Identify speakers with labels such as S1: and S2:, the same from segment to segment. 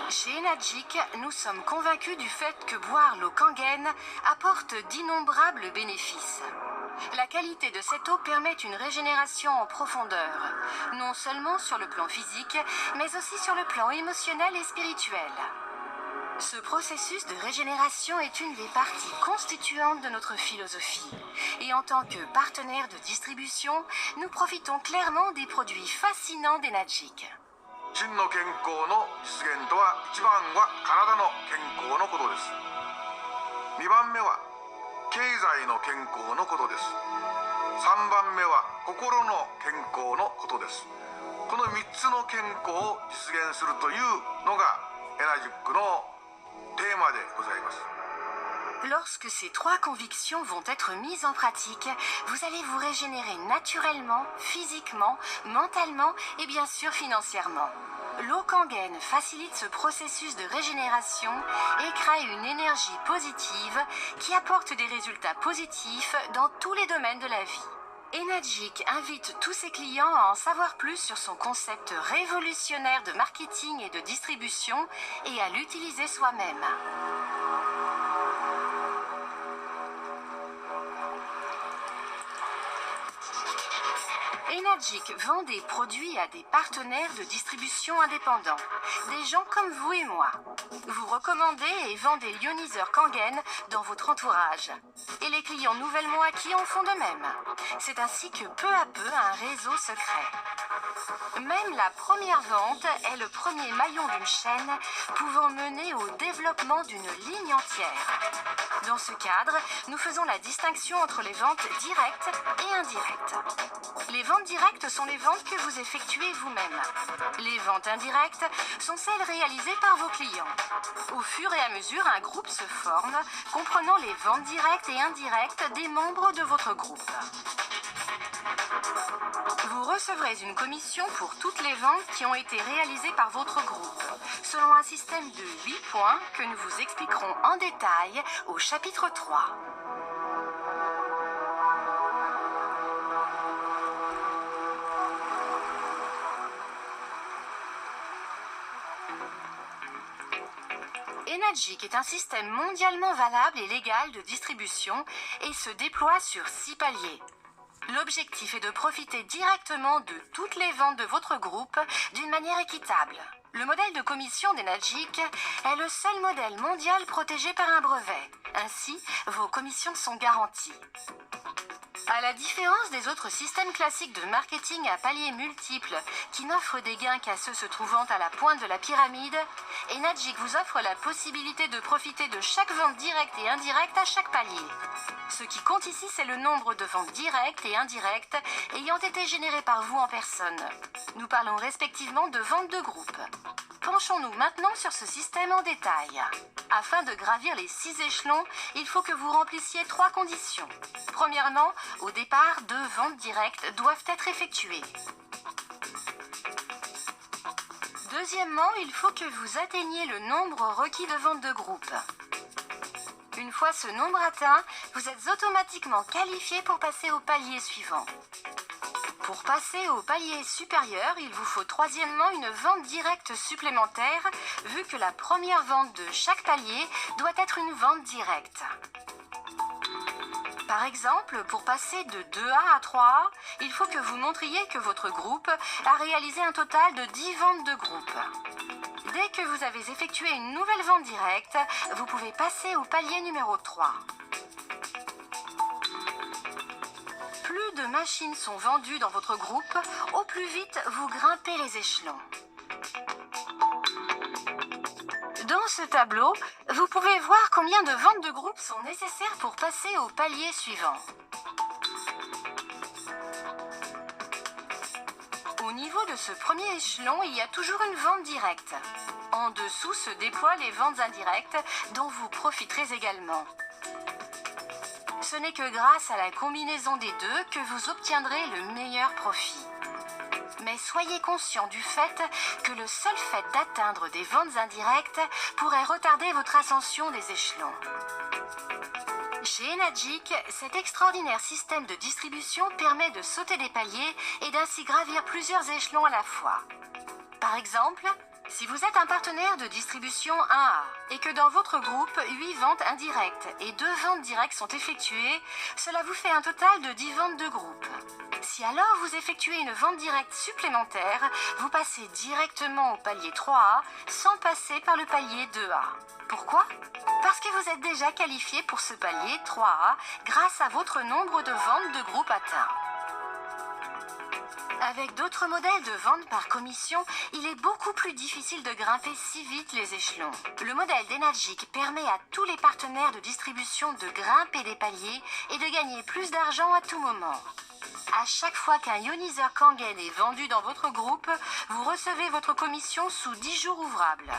S1: Chez Enagic, nous sommes convaincus du fait que boire l'eau Kangen apporte d'innombrables bénéfices. La qualité de cette eau permet une régénération en profondeur, non seulement sur le plan physique, mais aussi sur le plan émotionnel et spirituel. Ce processus de régénération est une des parties constituantes de notre philosophie. Et en tant que partenaire de distribution, nous profitons clairement des produits fascinants d'Enagic.
S2: 真の健康の実現とは、1番は体の健康のことです。2番目は経済の健康のことです。3番目は心の健康のことです。この3つの健康を実現するというのがエナジックのテーマでございます。
S1: Lorsque ces trois convictions vont être mises en pratique, vous allez vous régénérer naturellement, physiquement, mentalement et bien sûr financièrement. L'eau Kangen facilite ce processus de régénération et crée une énergie positive qui apporte des résultats positifs dans tous les domaines de la vie. Enagic invite tous ses clients à en savoir plus sur son concept révolutionnaire de marketing et de distribution et à l'utiliser soi-même. Enagic vend des produits à des partenaires de distribution indépendants, des gens comme vous et moi. Vous recommandez et vendez l'ioniseur Kangen dans votre entourage. Et les clients nouvellement acquis en font de même. C'est ainsi que peu à peu un réseau se crée. Même la première vente est le premier maillon d'une chaîne pouvant mener au développement d'une ligne entière. Dans ce cadre, nous faisons la distinction entre les ventes directes et indirectes. Les ventes directes sont les ventes que vous effectuez vous-même. Les ventes indirectes sont celles réalisées par vos clients. Au fur et à mesure, un groupe se forme, comprenant les ventes directes et indirectes des membres de votre groupe. Vous recevrez une commission pour toutes les ventes qui ont été réalisées par votre groupe, selon un système de 8 points que nous vous expliquerons en détail au chapitre 3. Enagic est un système mondialement valable et légal de distribution et se déploie sur 6 paliers. L'objectif est de profiter directement de toutes les ventes de votre groupe d'une manière équitable. Le modèle de commission d'Enagic est le seul modèle mondial protégé par un brevet. Ainsi, vos commissions sont garanties. À la différence des autres systèmes classiques de marketing à paliers multiples qui n'offrent des gains qu'à ceux se trouvant à la pointe de la pyramide, Enagic vous offre la possibilité de profiter de chaque vente directe et indirecte à chaque palier. Ce qui compte ici, c'est le nombre de ventes directes et indirectes ayant été générées par vous en personne. Nous parlons respectivement de ventes de groupe. Penchons-nous maintenant sur ce système en détail. Afin de gravir les 6 échelons, il faut que vous remplissiez 3 conditions. Premièrement, au départ, 2 ventes directes doivent être effectuées. Deuxièmement, il faut que vous atteigniez le nombre requis de ventes de groupe. Une fois ce nombre atteint, vous êtes automatiquement qualifié pour passer au palier suivant. Pour passer au palier supérieur, il vous faut troisièmement une vente directe supplémentaire, vu que la première vente de chaque palier doit être une vente directe. Par exemple, pour passer de 2A à 3A, il faut que vous montriez que votre groupe a réalisé un total de 10 ventes de groupe. Dès que vous avez effectué une nouvelle vente directe, vous pouvez passer au palier numéro 3. Plus de machines sont vendues dans votre groupe, au plus vite vous grimpez les échelons. Dans ce tableau, vous pouvez voir combien de ventes de groupe sont nécessaires pour passer au palier suivant. Au niveau de ce premier échelon, il y a toujours une vente directe. En dessous se déploient les ventes indirectes dont vous profiterez également. Ce n'est que grâce à la combinaison des deux que vous obtiendrez le meilleur profit. Mais soyez conscient du fait que le seul fait d'atteindre des ventes indirectes pourrait retarder votre ascension des échelons. Chez Enagic, cet extraordinaire système de distribution permet de sauter des paliers et d'ainsi gravir plusieurs échelons à la fois. Par exemple, Si vous êtes un partenaire de distribution 1A et que dans votre groupe, 8 ventes indirectes et 2 ventes directes sont effectuées, cela vous fait un total de 10 ventes de groupe. Si alors vous effectuez une vente directe supplémentaire, vous passez directement au palier 3A sans passer par le palier 2A. Pourquoi ? Parce que vous êtes déjà qualifié pour ce palier 3A grâce à votre nombre de ventes de groupe atteint. Avec d'autres modèles de vente par commission, il est beaucoup plus difficile de grimper si vite les échelons. Le modèle d'Enagic permet à tous les partenaires de distribution de grimper les paliers et de gagner plus d'argent à tout moment. À chaque fois qu'un ioniseur Kangen est vendu dans votre groupe, vous recevez votre commission sous 10 jours ouvrables.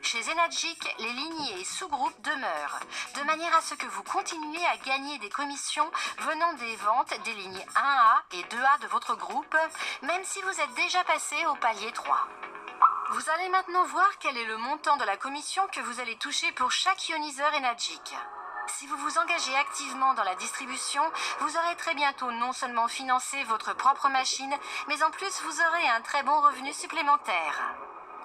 S1: Chez Enagic, les lignées et sous-groupes demeurent, de manière à ce que vous continuez à gagner des commissions venant des ventes des lignes 1A et 2A de votre groupe, même si vous êtes déjà passé au palier 3. Vous allez maintenant voir quel est le montant de la commission que vous allez toucher pour chaque ioniseur Enagic. Si vous vous engagez activement dans la distribution, vous aurez très bientôt non seulement financé votre propre machine, mais en plus vous aurez un très bon revenu supplémentaire.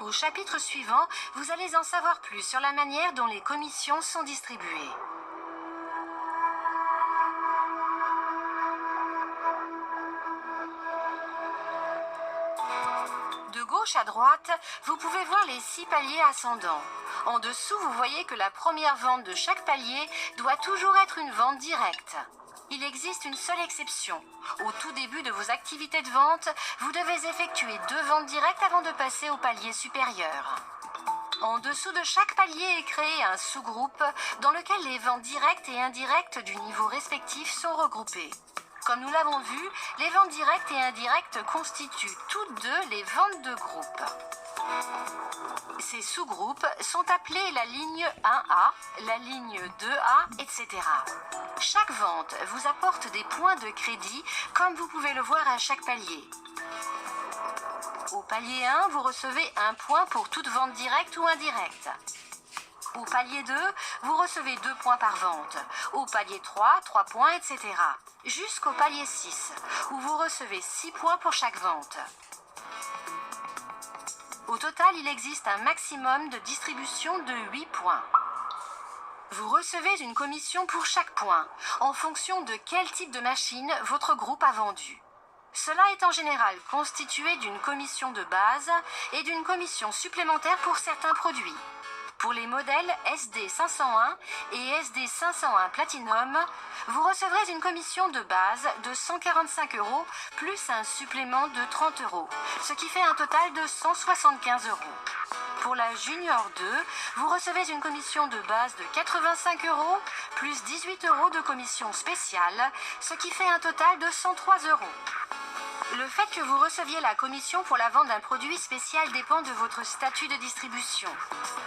S1: Au chapitre suivant, vous allez en savoir plus sur la manière dont les commissions sont distribuées. De gauche à droite, vous pouvez voir les 6 paliers ascendants. En dessous, vous voyez que la première vente de chaque palier doit toujours être une vente directe. Il existe une seule exception. Au tout début de vos activités de vente, vous devez effectuer 2 ventes directes avant de passer au palier supérieur. En dessous de chaque palier est créé un sous-groupe dans lequel les ventes directes et indirectes du niveau respectif sont regroupées. Comme nous l'avons vu, les ventes directes et indirectes constituent toutes deux les ventes de groupe. Ces sous-groupes sont appelés la ligne 1A, la ligne 2A, etc. Chaque vente vous apporte des points de crédit, comme vous pouvez le voir à chaque palier. Au palier 1, vous recevez 1 point pour toute vente directe ou indirecte. Au palier 2, vous recevez 2 points par vente. Au palier 3, 3 points, etc. Jusqu'au palier 6, où vous recevez 6 points pour chaque vente. Au total, il existe un maximum de distribution de 8 points. Vous recevez une commission pour chaque point, en fonction de quel type de machine votre groupe a vendu. Cela est en général constitué d'une commission de base et d'une commission supplémentaire pour certains produits. Pour les modèles SD501 et SD501 Platinum, vous recevrez une commission de base de 145 € plus un supplément de 30 €, ce qui fait un total de 175 €. Pour la Junior 2, vous recevez une commission de base de 85 € plus 18 € de commission spéciale, ce qui fait un total de 103 €. Le fait que vous receviez la commission pour la vente d'un produit spécial dépend de votre statut de distribution.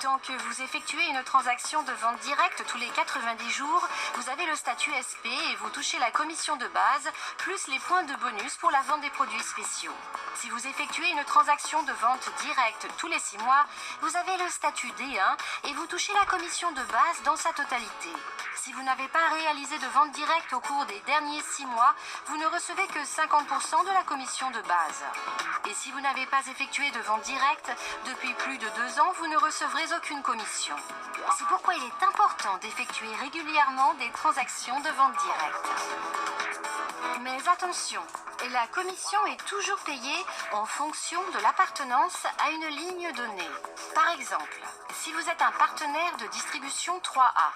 S1: Tant que vous effectuez une transaction de vente directe tous les 90 jours, vous avez le statut SP et vous touchez la commission de base, plus les points de bonus pour la vente des produits spéciaux. Si vous effectuez une transaction de vente directe tous les 6 mois, vous avez le statut D1 et vous touchez la commission de base dans sa totalité. Si vous n'avez pas réalisé de vente directe au cours des derniers 6 mois, vous ne recevez que 50% de la commission de base. Et si vous n'avez pas effectué de vente directe depuis plus de 2 ans, vous ne recevrez aucune commission. C'est pourquoi il est important d'effectuer régulièrement des transactions de vente directe. Mais attention, la commission est toujours payée en fonction de l'appartenance à une ligne donnée. Par exemple, si vous êtes un partenaire de distribution 3A,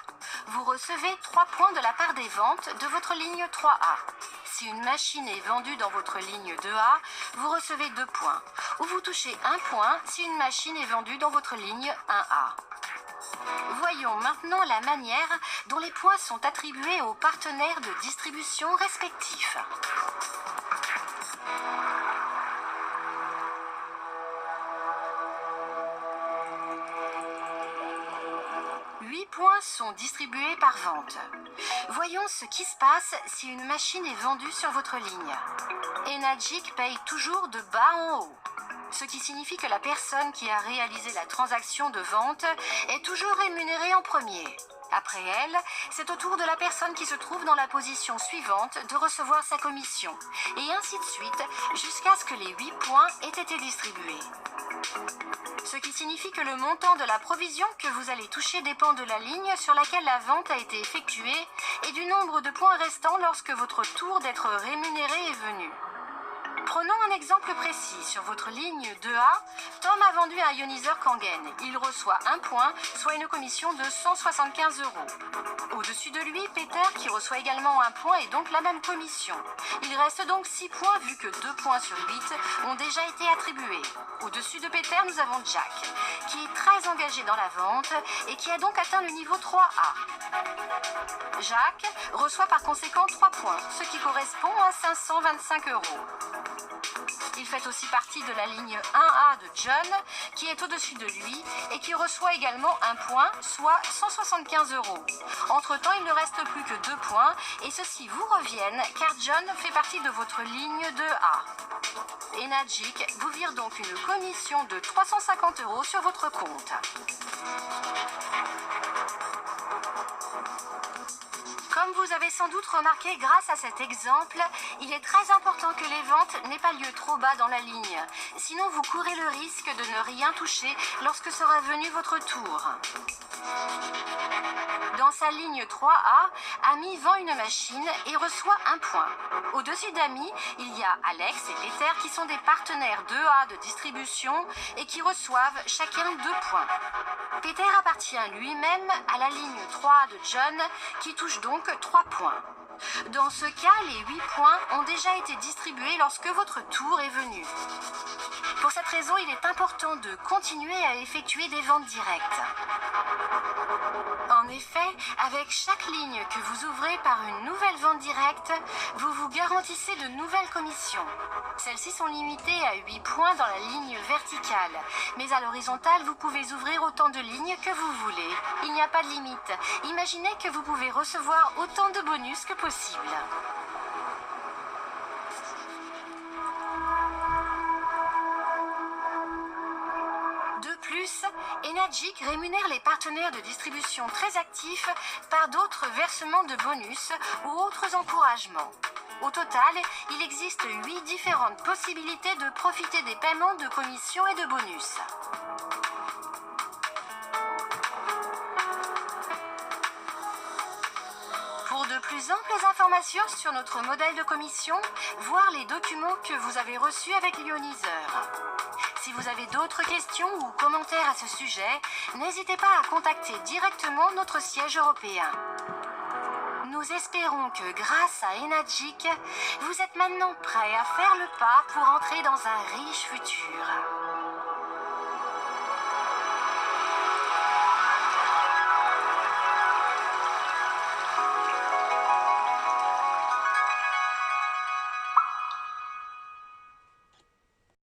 S1: vous recevez 3 points de la part des ventes de votre ligne 3A. Si une machine est vendue dans votre ligne 2A, vous recevez 2 points, ou vous touchez 1 point si une machine est vendue dans votre ligne 1A. Voyons maintenant la manière dont les points sont attribués aux partenaires de distribution respectifs. Points sont distribués par vente. Voyons ce qui se passe si une machine est vendue sur votre ligne. Enagic paye toujours de bas en haut, ce qui signifie que la personne qui a réalisé la transaction de vente est toujours rémunérée en premier. Après elle, c'est au tour de la personne qui se trouve dans la position suivante de recevoir sa commission, et ainsi de suite, jusqu'à ce que les 8 points aient été distribués. Ce qui signifie que le montant de la provision que vous allez toucher dépend de la ligne sur laquelle la vente a été effectuée et du nombre de points restants lorsque votre tour d'être rémunéré est venu. Prenons un exemple précis. Sur votre ligne 2A, Tom a vendu un ioniseur Kangen. Il reçoit 1 point, soit une commission de 175 €. Au-dessus de lui, Peter, qui reçoit également 1 point et donc la même commission. Il reste donc 6 points vu que 2 points sur 8 ont déjà été attribués. Au-dessus de Peter, nous avons Jack, qui est très engagé dans la vente et qui a donc atteint le niveau 3A. Jack reçoit par conséquent 3 points, ce qui correspond à 525 €. Il fait aussi partie de la ligne 1A de John, qui est au-dessus de lui et qui reçoit également 1 point, soit 175 €. Entre-temps, il ne reste plus que 2 points et ceux-ci vous reviennent car John fait partie de votre ligne 2A. Enagic vous vire donc une commission de 350 € sur votre compte. Comme vous avez sans doute remarqué grâce à cet exemple, il est très important que les ventes n'aient pas lieu trop bas dans la ligne. Sinon, vous courez le risque de ne rien toucher lorsque sera venu votre tour. Dans sa ligne 3A, Amy vend une machine et reçoit 1 point. Au-dessus d'Amy, il y a Alex et Peter qui sont des partenaires 2A de distribution et qui reçoivent chacun 2 points. Peter appartient lui-même à la ligne 3A de John qui touche donc 3 points. Dans ce cas, les 8 points ont déjà été distribués lorsque votre tour est venu. Pour cette raison, il est important de continuer à effectuer des ventes directes. En effet, avec chaque ligne que vous ouvrez par une nouvelle vente directe, vous vous garantissez de nouvelles commissions. Celles-ci sont limitées à 8 points dans la ligne verticale, mais à l'horizontale, vous pouvez ouvrir autant de lignes que vous voulez. Il n'y a pas de limite. Imaginez que vous pouvez recevoir autant de bonus que possible. De plus, Enagic rémunère les partenaires de distribution très actifs par d'autres versements de bonus ou autres encouragements. Au total, il existe 8 différentes possibilités de profiter des paiements de commissions et de bonus. Pour de plus amples informations sur notre modèle de commission, voir les documents que vous avez reçus avec l'ioniseur. Si vous avez d'autres questions ou commentaires à ce sujet, n'hésitez pas à contacter directement notre siège européen. Nous espérons que grâce à Enagic, vous êtes maintenant prêts à faire le pas pour entrer dans un riche futur.